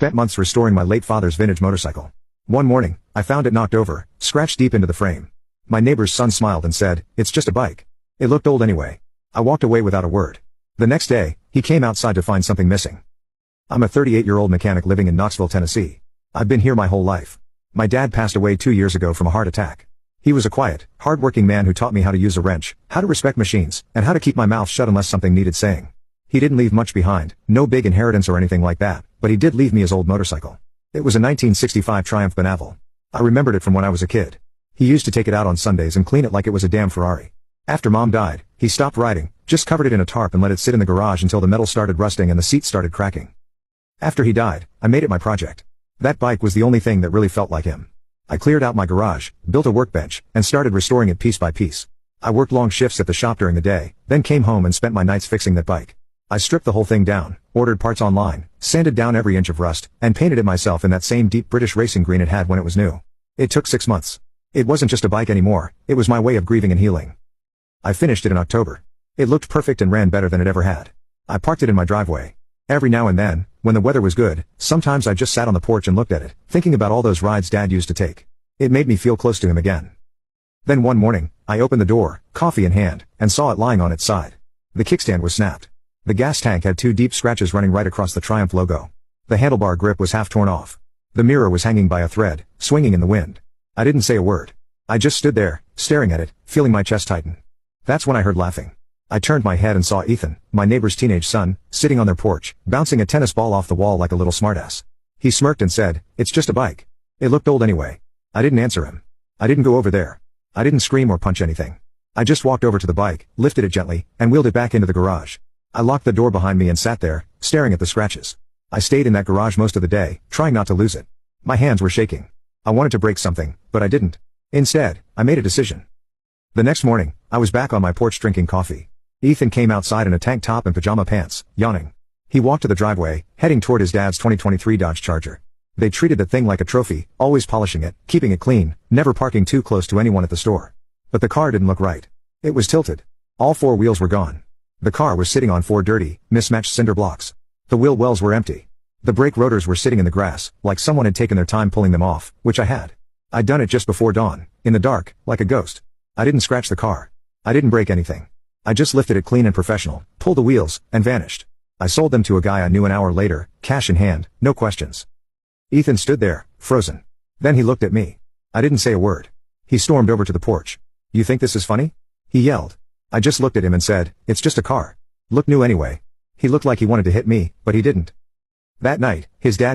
spent months restoring my late father's vintage motorcycle. One morning, I found it knocked over, scratched deep into the frame. My neighbor's son smiled and said, "It's just a bike." It looked old anyway. I walked away without a word. The next day, he came outside to find something missing. I'm a 38-year-old mechanic living in Knoxville, Tennessee. I've been here my whole life. My dad passed away 2 years ago from a heart attack. He was a quiet, hard-working man who taught me how to use a wrench, how to respect machines, and how to keep my mouth shut unless something needed saying. He didn't leave much behind, no big inheritance or anything like that, but he did leave me his old motorcycle. It was a 1965 Triumph Benaval. I remembered it from when I was a kid. He used to take it out on Sundays and clean it like it was a damn Ferrari. After Mom died, he stopped riding, just covered it in a tarp and let it sit in the garage until the metal started rusting and the seats started cracking. After he died, I made it my project. That bike was the only thing that really felt like him. I cleared out my garage, built a workbench, and started restoring it piece by piece. I worked long shifts at the shop during the day, then came home and spent my nights fixing that bike. I stripped the whole thing down, ordered parts online, sanded down every inch of rust, and painted it myself in that same deep British racing green it had when it was new. It took 6 months. It wasn't just a bike anymore, it was my way of grieving and healing. I finished it in October. It looked perfect and ran better than it ever had. I parked it in my driveway. Every now and then, when the weather was good, sometimes I just sat on the porch and looked at it, thinking about all those rides Dad used to take. It made me feel close to him again. Then one morning, I opened the door, coffee in hand, and saw it lying on its side. The kickstand was snapped. The gas tank had 2 deep scratches running right across the Triumph logo. The handlebar grip was half torn off. The mirror was hanging by a thread, swinging in the wind. I didn't say a word. I just stood there, staring at it, feeling my chest tighten. That's when I heard laughing. I turned my head and saw Ethan, my neighbor's teenage son, sitting on their porch, bouncing a tennis ball off the wall like a little smartass. He smirked and said, "It's just a bike." It looked old anyway. I didn't answer him. I didn't go over there. I didn't scream or punch anything. I just walked over to the bike, lifted it gently, and wheeled it back into the garage. I locked the door behind me and sat there, staring at the scratches. I stayed in that garage most of the day, trying not to lose it. My hands were shaking. I wanted to break something, but I didn't. Instead, I made a decision. The next morning, I was back on my porch drinking coffee. Ethan came outside in a tank top and pajama pants, yawning. He walked to the driveway, heading toward his dad's 2023 Dodge Charger. They treated the thing like a trophy, always polishing it, keeping it clean, never parking too close to anyone at the store. But the car didn't look right. It was tilted. All 4 wheels were gone. The car was sitting on 4 dirty, mismatched cinder blocks. The wheel wells were empty. The brake rotors were sitting in the grass, like someone had taken their time pulling them off, which I had. I'd done it just before dawn, in the dark, like a ghost. I didn't scratch the car. I didn't break anything. I just lifted it clean and professional, pulled the wheels, and vanished. I sold them to a guy I knew an hour later, cash in hand, no questions. Ethan stood there, frozen. Then he looked at me. I didn't say a word. He stormed over to the porch. "You think this is funny?" he yelled. I just looked at him and said, "It's just a car. Looked new anyway." He looked like he wanted to hit me, but he didn't. That night, his dad